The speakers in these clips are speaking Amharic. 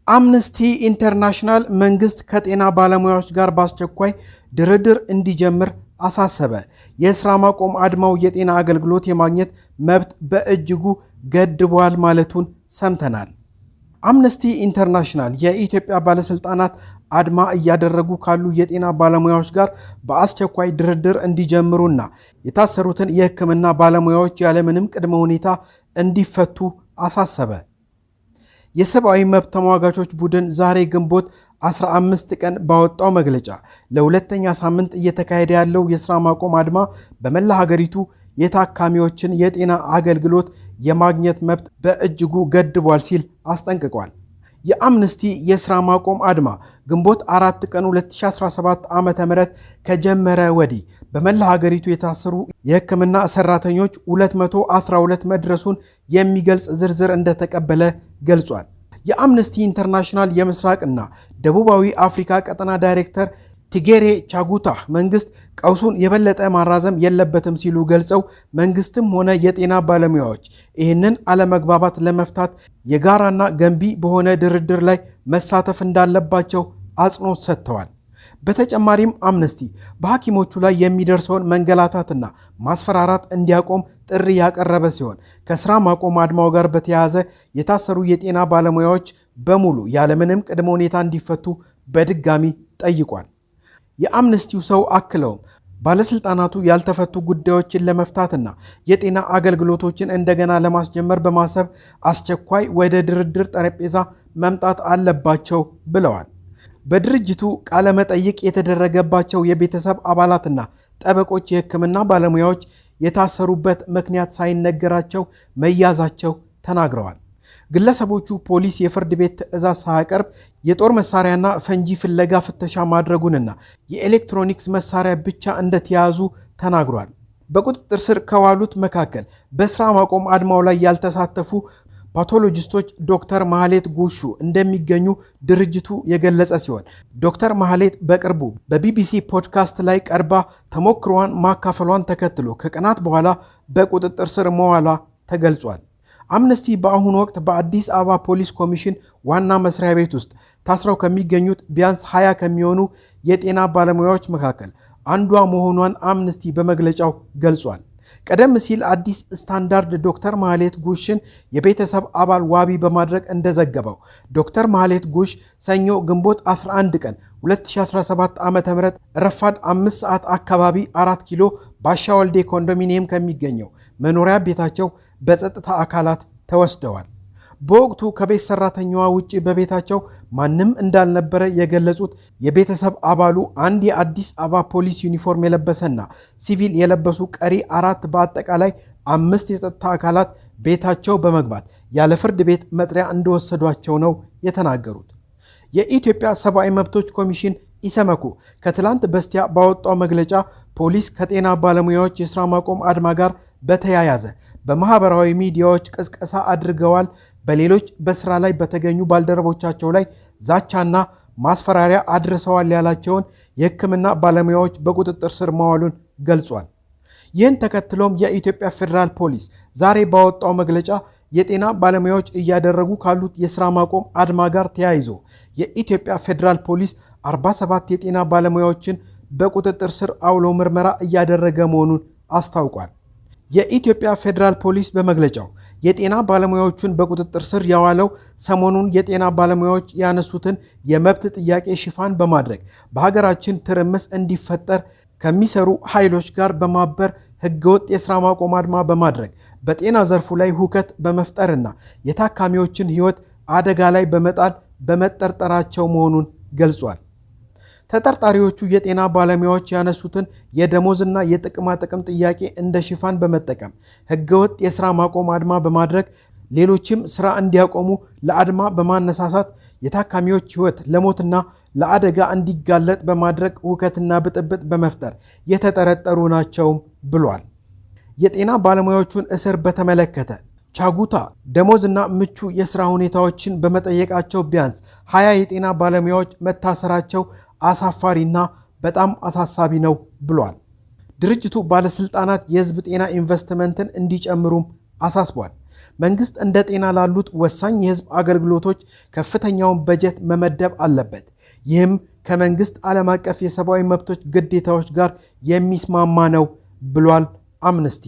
አምነስቲ ኢንተርናሽናል መንግስት ከጤና ባለሙያዎች ጋር በአስቸኳይ ድርድር እንዲጀምር አሳሰበ። የስራ ማቆም አድማው የጤና አገልግሎት የማግኘት መብት በእጅጉ ገድቧል ማለቱን ሰምተናል። አምነስቲ ኢንተርናሽናል የኢትዮጵያ ባለስልጣናት አድማ እያደረጉ ካሉ የጤና ባለሙያዎች ጋር በአስቸኳይ ድርድር እንዲጀምሩና የታሰሩትን የሕክምና ባለሙያዎች ያለምንም ቅድመ ሁኔታ እንዲፈቱ አሳሰበ። የሰብአዊ መብት ተሟጋቾች ቡድን ዛሬ ግንቦት 15 ቀን ባወጣው መግለጫ ለሁለተኛ ሳምንት እየተካሄደ ያለው የሥራ ማቆም አድማ በመላ ሀገሪቱ የታካሚዎችን የጤና አገልግሎት የማግኘት መብት በእጅጉ ገድቧል ሲል አስጠንቅቋል። የአምነስቲ የሥራ ማቆም አድማ ግንቦት 4 ቀን 2017 ዓ.ም ከጀመረ ወዲህ በመላ ሀገሪቱ የታሰሩ የሕክምና ሰራተኞች 212 መድረሱን የሚገልጽ ዝርዝር እንደተቀበለ ገልጿል። የአምነስቲ ኢንተርናሽናል የምስራቅና ደቡባዊ አፍሪካ ቀጠና ዳይሬክተር ቲጌሬ ቻጉታ መንግስት ቀውሱን የበለጠ ማራዘም የለበትም ሲሉ ገልጸው መንግስትም ሆነ የጤና ባለሙያዎች ይህንን አለመግባባት ለመፍታት የጋራና ገንቢ በሆነ ድርድር ላይ መሳተፍ እንዳለባቸው አጽንኦት ሰጥተዋል። በተጨማሪም አምነስቲ በሐኪሞቹ ላይ የሚደርሰውን መንገላታትና ማስፈራራት እንዲያቆም ጥሪ ያቀረበ ሲሆን ከስራ ማቆም አድማው ጋር በተያያዘ የታሰሩ የጤና ባለሙያዎች በሙሉ ያለምንም ቅድመ ሁኔታ እንዲፈቱ በድጋሚ ጠይቋል። የአምነስቲው ሰው አክለውም ባለስልጣናቱ ያልተፈቱ ጉዳዮችን ለመፍታትና የጤና አገልግሎቶችን እንደገና ለማስጀመር በማሰብ አስቸኳይ ወደ ድርድር ጠረጴዛ መምጣት አለባቸው ብለዋል። በድርጅቱ ቃለ መጠይቅ የተደረገባቸው የቤተሰብ አባላትና ጠበቆች የሕክምና ባለሙያዎች የታሰሩበት ምክንያት ሳይነገራቸው መያዛቸው ተናግረዋል። ግለሰቦቹ ፖሊስ የፍርድ ቤት ትዕዛዝ ሳያቀርብ የጦር መሳሪያና ፈንጂ ፍለጋ ፍተሻ ማድረጉንና የኤሌክትሮኒክስ መሳሪያ ብቻ እንደተያዙ ተናግሯል። በቁጥጥር ስር ከዋሉት መካከል በስራ ማቆም አድማው ላይ ያልተሳተፉ ፓቶሎጂስቶች ዶክተር ማህሌት ጉሹ እንደሚገኙ ድርጅቱ የገለጸ ሲሆን ዶክተር ማህሌት በቅርቡ በቢቢሲ ፖድካስት ላይ ቀርባ ተሞክሯን ማካፈሏን ተከትሎ ከቀናት በኋላ በቁጥጥር ስር መዋሏ ተገልጿል። አምነስቲ በአሁኑ ወቅት በአዲስ አበባ ፖሊስ ኮሚሽን ዋና መስሪያ ቤት ውስጥ ታስረው ከሚገኙት ቢያንስ 20 ከሚሆኑ የጤና ባለሙያዎች መካከል አንዷ መሆኗን አምነስቲ በመግለጫው ገልጿል። ቀደም ሲል አዲስ ስታንዳርድ ዶክተር ማህሌት ጉሽን የቤተሰብ አባል ዋቢ በማድረግ እንደዘገበው ዶክተር ማህሌት ጉሽ ሰኞ ግንቦት 11 ቀን 2017 ዓ.ም ረፋድ 5 ሰዓት አካባቢ 4 ኪሎ ባሻ ወልዴ ኮንዶሚኒየም ከሚገኘው መኖሪያ ቤታቸው በጸጥታ አካላት ተወስደዋል። በወቅቱ ከቤት ሰራተኛዋ ውጪ በቤታቸው ማንም እንዳልነበረ የገለጹት የቤተሰብ አባሉ አንድ የአዲስ አበባ ፖሊስ ዩኒፎርም የለበሰና ሲቪል የለበሱ ቀሪ 4 በአጠቃላይ 5 የጸጥታ አካላት ቤታቸው በመግባት ያለ ፍርድ ቤት መጥሪያ እንደወሰዷቸው ነው የተናገሩት። የኢትዮጵያ ሰብአዊ መብቶች ኮሚሽን ኢሰመኮ ከትላንት በስቲያ ባወጣው መግለጫ ፖሊስ ከጤና ባለሙያዎች የሥራ ማቆም አድማ ጋር በተያያዘ በማህበራዊ ሚዲያዎች ቅስቀሳ አድርገዋል፣ በሌሎች በስራ ላይ በተገኙ ባልደረቦቻቸው ላይ ዛቻና ማስፈራሪያ አድርሰዋል ያላቸውን የሕክምና ባለሙያዎች በቁጥጥር ስር መዋሉን ገልጿል። ይህን ተከትሎም የኢትዮጵያ ፌዴራል ፖሊስ ዛሬ ባወጣው መግለጫ የጤና ባለሙያዎች እያደረጉ ካሉት የሥራ ማቆም አድማ ጋር ተያይዞ የኢትዮጵያ ፌዴራል ፖሊስ 47 የጤና ባለሙያዎችን በቁጥጥር ስር አውሎ ምርመራ እያደረገ መሆኑን አስታውቋል። የኢትዮጵያ ፌዴራል ፖሊስ በመግለጫው የጤና ባለሙያዎቹን በቁጥጥር ስር ያዋለው ሰሞኑን የጤና ባለሙያዎች ያነሱትን የመብት ጥያቄ ሽፋን በማድረግ በሀገራችን ትርምስ እንዲፈጠር ከሚሰሩ ኃይሎች ጋር በማበር ህገወጥ የሥራ ማቆም አድማ በማድረግ በጤና ዘርፉ ላይ ሁከት በመፍጠርና የታካሚዎችን ሕይወት አደጋ ላይ በመጣል በመጠርጠራቸው መሆኑን ገልጿል። ተጠርጣሪዎቹ የጤና ባለሙያዎች ያነሱትን የደሞዝና የጥቅማ ጥቅም ጥያቄ እንደ ሽፋን በመጠቀም ህገወጥ የሥራ ማቆም አድማ በማድረግ ሌሎችም ስራ እንዲያቆሙ ለአድማ በማነሳሳት የታካሚዎች ሕይወት ለሞትና ለአደጋ እንዲጋለጥ በማድረግ ሁከትና ብጥብጥ በመፍጠር የተጠረጠሩ ናቸውም ብሏል። የጤና ባለሙያዎቹን እስር በተመለከተ ቻጉታ ደሞዝና ምቹ የሥራ ሁኔታዎችን በመጠየቃቸው ቢያንስ 20 የጤና ባለሙያዎች መታሰራቸው አሳፋሪና በጣም አሳሳቢ ነው ብሏል። ድርጅቱ ባለስልጣናት የህዝብ ጤና ኢንቨስትመንትን እንዲጨምሩም አሳስቧል። መንግስት እንደ ጤና ላሉት ወሳኝ የህዝብ አገልግሎቶች ከፍተኛውን በጀት መመደብ አለበት። ይህም ከመንግስት ዓለም አቀፍ የሰብአዊ መብቶች ግዴታዎች ጋር የሚስማማ ነው ብሏል አምነስቲ።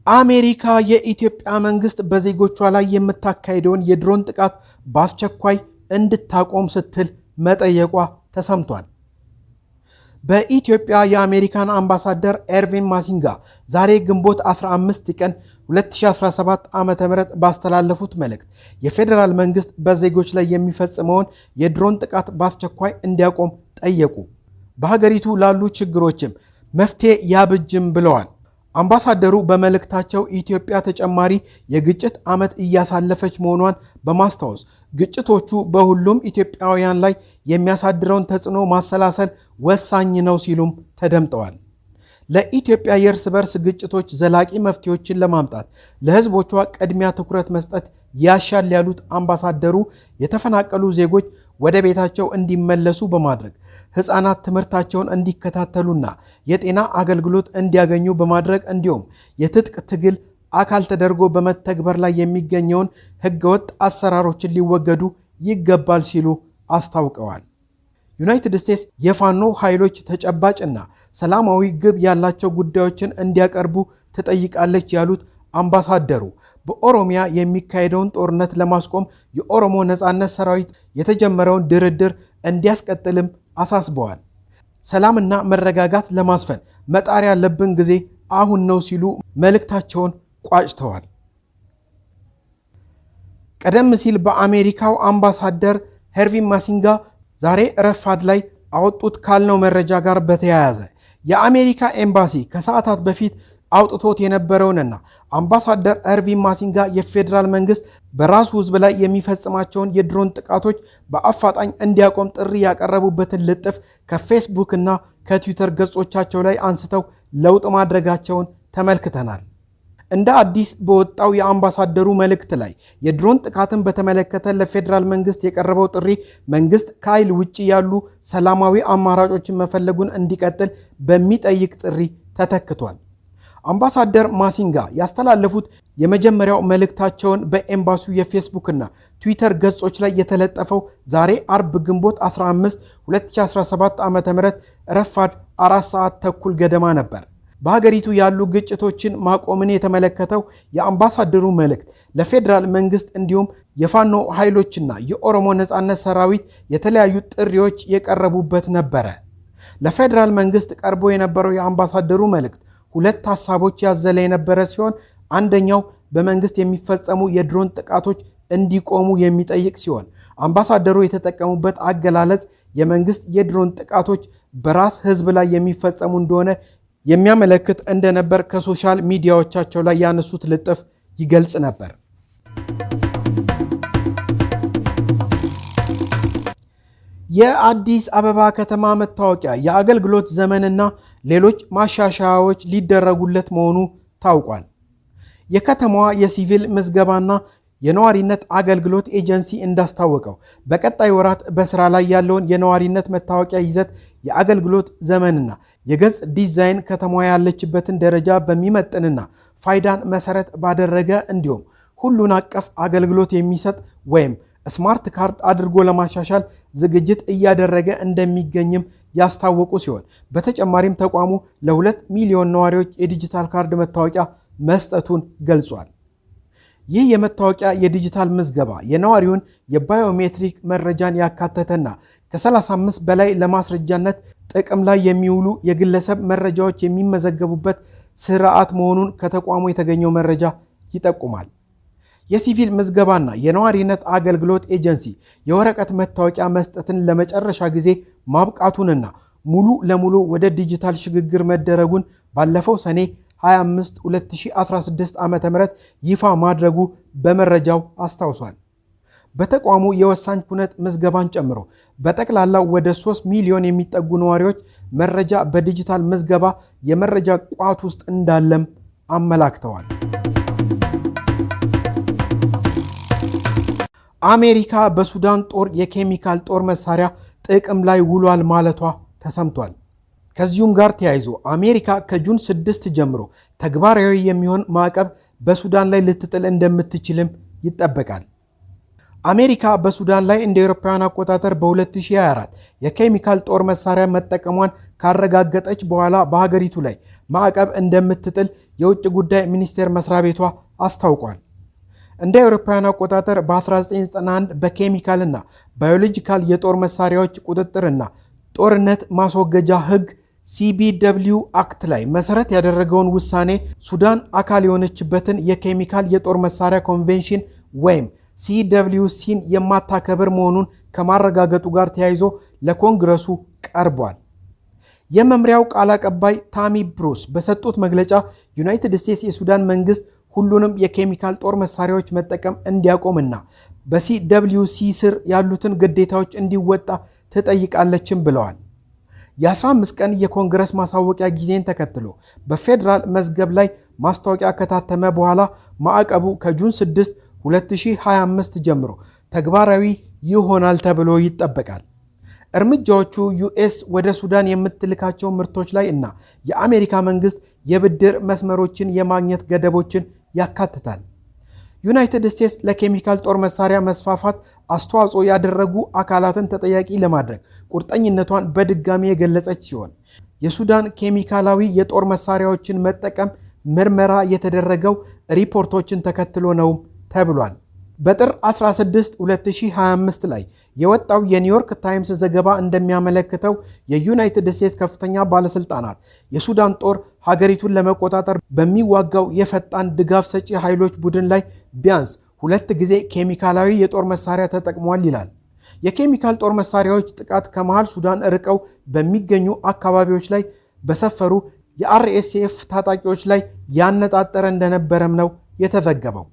አሜሪካ የኢትዮጵያ መንግስት በዜጎቿ ላይ የምታካሄደውን የድሮን ጥቃት በአስቸኳይ እንድታቆም ስትል መጠየቋ ተሰምቷል። በኢትዮጵያ የአሜሪካን አምባሳደር ኤርቪን ማሲንጋ ዛሬ ግንቦት 15 ቀን 2017 ዓ.ም ባስተላለፉት መልእክት የፌዴራል መንግስት በዜጎች ላይ የሚፈጽመውን የድሮን ጥቃት በአስቸኳይ እንዲያቆም ጠየቁ። በሀገሪቱ ላሉ ችግሮችም መፍትሄ ያብጅም ብለዋል። አምባሳደሩ በመልእክታቸው ኢትዮጵያ ተጨማሪ የግጭት ዓመት እያሳለፈች መሆኗን በማስታወስ ግጭቶቹ በሁሉም ኢትዮጵያውያን ላይ የሚያሳድረውን ተጽዕኖ ማሰላሰል ወሳኝ ነው ሲሉም ተደምጠዋል። ለኢትዮጵያ የእርስ በርስ ግጭቶች ዘላቂ መፍትሄዎችን ለማምጣት ለሕዝቦቿ ቅድሚያ ትኩረት መስጠት ያሻል ያሉት አምባሳደሩ የተፈናቀሉ ዜጎች ወደ ቤታቸው እንዲመለሱ በማድረግ ሕፃናት ትምህርታቸውን እንዲከታተሉና የጤና አገልግሎት እንዲያገኙ በማድረግ እንዲሁም የትጥቅ ትግል አካል ተደርጎ በመተግበር ላይ የሚገኘውን ሕገወጥ አሰራሮችን ሊወገዱ ይገባል ሲሉ አስታውቀዋል። ዩናይትድ ስቴትስ የፋኖ ኃይሎች ተጨባጭና ሰላማዊ ግብ ያላቸው ጉዳዮችን እንዲያቀርቡ ትጠይቃለች ያሉት አምባሳደሩ በኦሮሚያ የሚካሄደውን ጦርነት ለማስቆም የኦሮሞ ነጻነት ሰራዊት የተጀመረውን ድርድር እንዲያስቀጥልም አሳስበዋል። ሰላምና መረጋጋት ለማስፈን መጣር ያለብን ጊዜ አሁን ነው ሲሉ መልእክታቸውን ቋጭተዋል። ቀደም ሲል በአሜሪካው አምባሳደር ኤርቪን ማሲንጋ ዛሬ ረፋድ ላይ አወጡት ካልነው መረጃ ጋር በተያያዘ የአሜሪካ ኤምባሲ ከሰዓታት በፊት አውጥቶት የነበረውንና አምባሳደር ኤርቪን ማሲንጋ የፌዴራል መንግስት በራሱ ህዝብ ላይ የሚፈጽማቸውን የድሮን ጥቃቶች በአፋጣኝ እንዲያቆም ጥሪ ያቀረቡበትን ልጥፍ ከፌስቡክ እና ከትዊተር ገጾቻቸው ላይ አንስተው ለውጥ ማድረጋቸውን ተመልክተናል። እንደ አዲስ በወጣው የአምባሳደሩ መልእክት ላይ የድሮን ጥቃትን በተመለከተ ለፌዴራል መንግስት የቀረበው ጥሪ መንግስት ከኃይል ውጭ ያሉ ሰላማዊ አማራጮችን መፈለጉን እንዲቀጥል በሚጠይቅ ጥሪ ተተክቷል። አምባሳደር ማሲንጋ ያስተላለፉት የመጀመሪያው መልእክታቸውን በኤምባሲው የፌስቡክ እና ትዊተር ገጾች ላይ የተለጠፈው ዛሬ አርብ ግንቦት 15 2017 ዓ.ም ረፋድ 4 ሰዓት ተኩል ገደማ ነበር። በሀገሪቱ ያሉ ግጭቶችን ማቆምን የተመለከተው የአምባሳደሩ መልእክት ለፌዴራል መንግስት እንዲሁም የፋኖ ኃይሎችና የኦሮሞ ነጻነት ሰራዊት የተለያዩ ጥሪዎች የቀረቡበት ነበረ። ለፌዴራል መንግስት ቀርቦ የነበረው የአምባሳደሩ መልእክት ሁለት ሐሳቦች ያዘለ የነበረ ሲሆን አንደኛው በመንግስት የሚፈጸሙ የድሮን ጥቃቶች እንዲቆሙ የሚጠይቅ ሲሆን አምባሳደሩ የተጠቀሙበት አገላለጽ የመንግስት የድሮን ጥቃቶች በራስ ህዝብ ላይ የሚፈጸሙ እንደሆነ የሚያመለክት እንደነበር ከሶሻል ሚዲያዎቻቸው ላይ ያነሱት ልጥፍ ይገልጽ ነበር። የአዲስ አበባ ከተማ መታወቂያ የአገልግሎት ዘመንና ሌሎች ማሻሻያዎች ሊደረጉለት መሆኑ ታውቋል። የከተማዋ የሲቪል ምዝገባና የነዋሪነት አገልግሎት ኤጀንሲ እንዳስታወቀው በቀጣይ ወራት በስራ ላይ ያለውን የነዋሪነት መታወቂያ ይዘት፣ የአገልግሎት ዘመንና የገጽ ዲዛይን ከተማዋ ያለችበትን ደረጃ በሚመጥንና ፋይዳን መሰረት ባደረገ እንዲሁም ሁሉን አቀፍ አገልግሎት የሚሰጥ ወይም ስማርት ካርድ አድርጎ ለማሻሻል ዝግጅት እያደረገ እንደሚገኝም ያስታወቁ ሲሆን በተጨማሪም ተቋሙ ለ2 ሚሊዮን ነዋሪዎች የዲጂታል ካርድ መታወቂያ መስጠቱን ገልጿል። ይህ የመታወቂያ የዲጂታል ምዝገባ የነዋሪውን የባዮሜትሪክ መረጃን ያካተተና ከ35 በላይ ለማስረጃነት ጥቅም ላይ የሚውሉ የግለሰብ መረጃዎች የሚመዘገቡበት ስርዓት መሆኑን ከተቋሙ የተገኘው መረጃ ይጠቁማል። የሲቪል ምዝገባና የነዋሪነት አገልግሎት ኤጀንሲ የወረቀት መታወቂያ መስጠትን ለመጨረሻ ጊዜ ማብቃቱንና ሙሉ ለሙሉ ወደ ዲጂታል ሽግግር መደረጉን ባለፈው ሰኔ 25 2016 ዓ.ም ይፋ ማድረጉ በመረጃው አስታውሷል። በተቋሙ የወሳኝ ኩነት ምዝገባን ጨምሮ በጠቅላላው ወደ 3 ሚሊዮን የሚጠጉ ነዋሪዎች መረጃ በዲጂታል ምዝገባ የመረጃ ቋት ውስጥ እንዳለም አመላክተዋል። አሜሪካ በሱዳን ጦር የኬሚካል ጦር መሳሪያ ጥቅም ላይ ውሏል ማለቷ ተሰምቷል። ከዚሁም ጋር ተያይዞ አሜሪካ ከጁን 6 ጀምሮ ተግባራዊ የሚሆን ማዕቀብ በሱዳን ላይ ልትጥል እንደምትችልም ይጠበቃል። አሜሪካ በሱዳን ላይ እንደ አውሮፓውያን አቆጣጠር በ2024 የኬሚካል ጦር መሳሪያ መጠቀሟን ካረጋገጠች በኋላ በሀገሪቱ ላይ ማዕቀብ እንደምትጥል የውጭ ጉዳይ ሚኒስቴር መስሪያ ቤቷ አስታውቋል። እንደ አውሮፓውያን አቆጣጠር በ1991 በኬሚካልና ባዮሎጂካል የጦር መሳሪያዎች ቁጥጥርና ጦርነት ማስወገጃ ሕግ CBW አክት ላይ መሰረት ያደረገውን ውሳኔ ሱዳን አካል የሆነችበትን የኬሚካል የጦር መሳሪያ ኮንቬንሽን ወይም CWCን የማታከብር መሆኑን ከማረጋገጡ ጋር ተያይዞ ለኮንግረሱ ቀርቧል። የመምሪያው ቃል አቀባይ ታሚ ብሩስ በሰጡት መግለጫ ዩናይትድ ስቴትስ የሱዳን መንግስት ሁሉንም የኬሚካል ጦር መሳሪያዎች መጠቀም እንዲያቆምና በCWC ስር ያሉትን ግዴታዎች እንዲወጣ ትጠይቃለችም ብለዋል። የ15 ቀን የኮንግረስ ማሳወቂያ ጊዜን ተከትሎ በፌዴራል መዝገብ ላይ ማስታወቂያ ከታተመ በኋላ ማዕቀቡ ከጁን 6 2025 ጀምሮ ተግባራዊ ይሆናል ተብሎ ይጠበቃል። እርምጃዎቹ ዩኤስ ወደ ሱዳን የምትልካቸው ምርቶች ላይ እና የአሜሪካ መንግስት የብድር መስመሮችን የማግኘት ገደቦችን ያካትታል። ዩናይትድ ስቴትስ ለኬሚካል ጦር መሳሪያ መስፋፋት አስተዋጽኦ ያደረጉ አካላትን ተጠያቂ ለማድረግ ቁርጠኝነቷን በድጋሚ የገለጸች ሲሆን የሱዳን ኬሚካላዊ የጦር መሳሪያዎችን መጠቀም ምርመራ የተደረገው ሪፖርቶችን ተከትሎ ነው ተብሏል። በጥር 16 2025 ላይ የወጣው የኒውዮርክ ታይምስ ዘገባ እንደሚያመለክተው የዩናይትድ ስቴትስ ከፍተኛ ባለስልጣናት የሱዳን ጦር ሀገሪቱን ለመቆጣጠር በሚዋጋው የፈጣን ድጋፍ ሰጪ ኃይሎች ቡድን ላይ ቢያንስ 2 ጊዜ ኬሚካላዊ የጦር መሳሪያ ተጠቅሟል ይላል። የኬሚካል ጦር መሳሪያዎች ጥቃት ከመሃል ሱዳን ርቀው በሚገኙ አካባቢዎች ላይ በሰፈሩ የአርኤስኤፍ ታጣቂዎች ላይ ያነጣጠረ እንደነበረም ነው የተዘገበው።